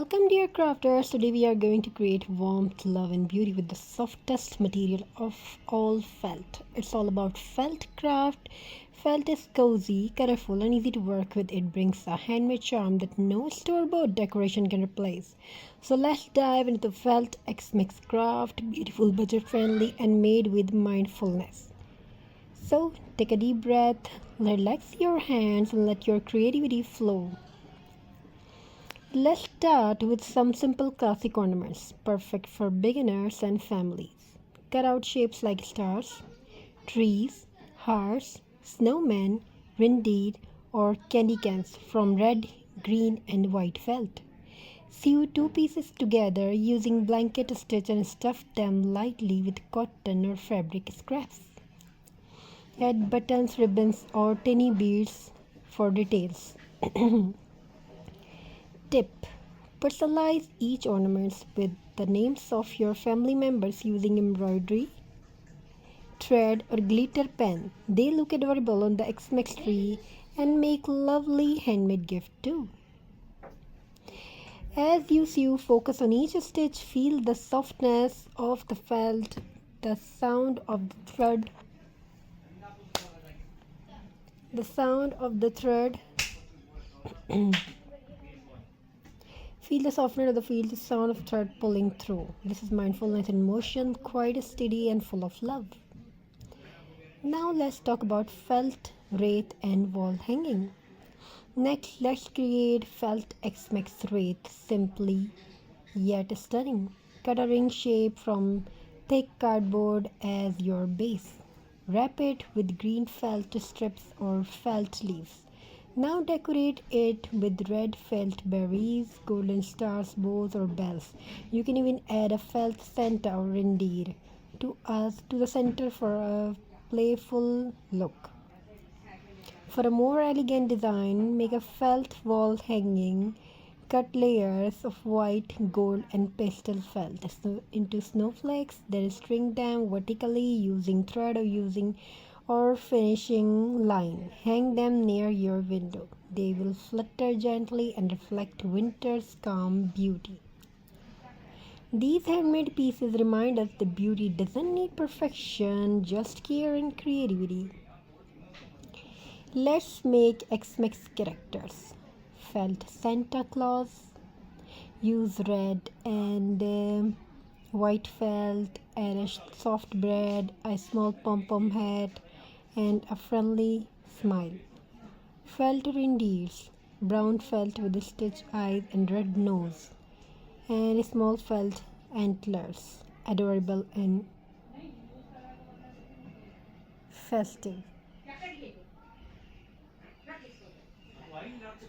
Welcome, dear crafters. Today we are going to create warmth, love, and beauty with the softest material of all, felt. It's all about felt craft. Felt is cozy, colorful, and easy to work with. It brings a handmade charm that no store-bought decoration can replace. So let's dive into the felt X-Mix craft, beautiful, budget-friendly, and made with mindfulness. So take a deep breath, relax your hands, and let your creativity flow. Let's start with some simple classic ornaments, perfect for beginners and families. Cut out shapes like stars, trees, hearts, snowmen, reindeer, or candy cans from red, green, and white felt. Sew two pieces together using blanket stitch and stuff them lightly with cotton or fabric scraps. Add buttons, ribbons, or tiny beads for details. Tip: personalize each ornament with the names of your family members using embroidery, thread, or glitter pen. They look adorable on the Xmas tree and make lovely handmade gift too. As you sew, focus on each stitch, feel the softness of the felt, the sound of the thread. Feel the softness of the feel, the sound of thread pulling through. This is mindfulness in motion, quite steady and full of love. Now let's talk about felt, wreath, and wall hanging. Next, let's create felt X-Mix wreath, simply yet stunning. Cut a ring shape from thick cardboard as your base. Wrap it with green felt strips or felt leaves. Now decorate it with red felt berries, golden stars, bows, or bells. You can even add a felt Santa or reindeer to the center for a playful look. For a more elegant design, make a felt wall hanging. Cut layers of white, gold, and pastel felt into snowflakes. Then string them vertically using thread or finishing line. Hang them near your window. They will flutter gently and reflect winter's calm beauty. These handmade pieces remind us that beauty doesn't need perfection, just care and creativity. Let's make X-Mix characters. Felt Santa Claus. Use red and white felt, and a soft bread, a small pom-pom hat, and a friendly smile. Felt reindeers. Brown felt with stitched eyes and red nose, and small felt antlers. Adorable and festive.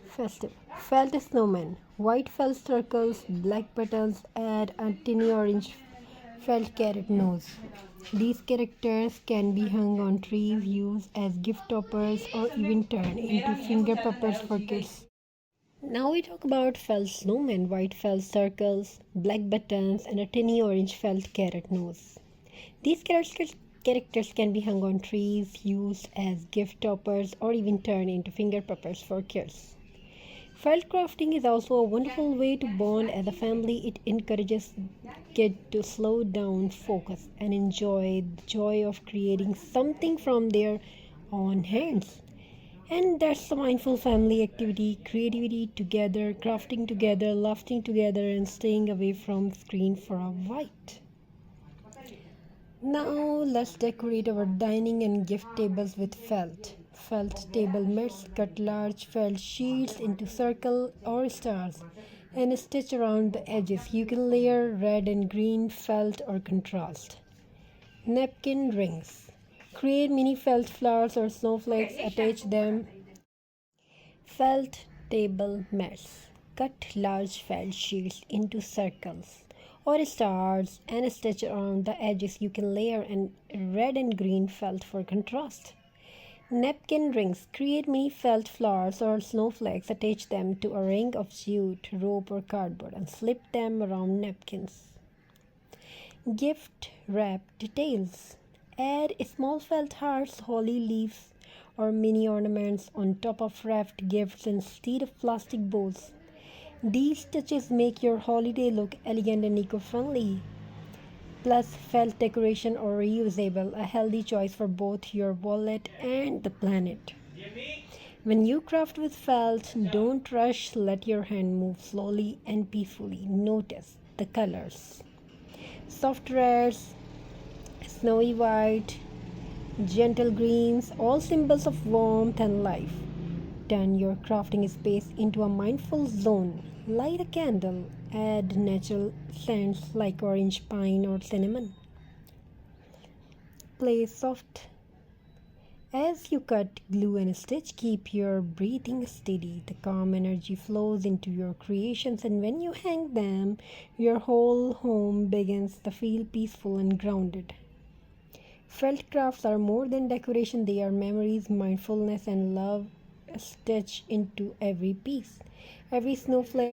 Festive. Felt snowman. White felt circles, black buttons, add a tiny orange felt carrot nose. These characters can be hung on trees, used as gift toppers, or even turned into finger puppets for kids. Now we talk about felt snowman, white felt circles, black buttons, and a tiny orange felt carrot nose. These characters can be hung on trees, used as gift toppers, or even turned into finger puppets for kids. Felt crafting is also a wonderful way to bond as a family. It encourages kids to slow down, focus, and enjoy the joy of creating something from their own hands. And that's a mindful family activity, creativity together, crafting together, laughing together, and staying away from screen for a while. Now let's decorate our dining and gift tables with felt. Felt table mats. Cut large felt sheets into circle or stars and stitch around the edges. You can layer red and green felt or contrast. Napkin rings. Create mini felt flowers or snowflakes. Attach them. Felt table mats. Cut large felt sheets into circles or stars and stitch around the edges. You can layer red and green felt for contrast. Napkin rings. Create mini felt flowers or snowflakes. Attach them to a ring of jute, rope, or cardboard and slip them around napkins. Gift wrap details. Add small felt hearts, holly leaves, or mini ornaments on top of wrapped gifts instead of plastic bows. These touches make your holiday look elegant and eco-friendly. Plus, felt decoration or reusable, a healthy choice for both your wallet and the planet. When you craft with felt, don't rush, let your hand move slowly and peacefully. Notice the colors: soft reds, snowy white, gentle greens, all symbols of warmth and life. Turn your crafting space into a mindful zone. Light a candle, add natural scents like orange pine or cinnamon. Play soft as you cut, glue, and stitch. Keep your breathing steady. The calm energy flows into your creations, and when you hang them, your whole home begins to feel peaceful and grounded. Felt crafts are more than decoration, they are memories, mindfulness, and love stitched into every piece. Every snowflake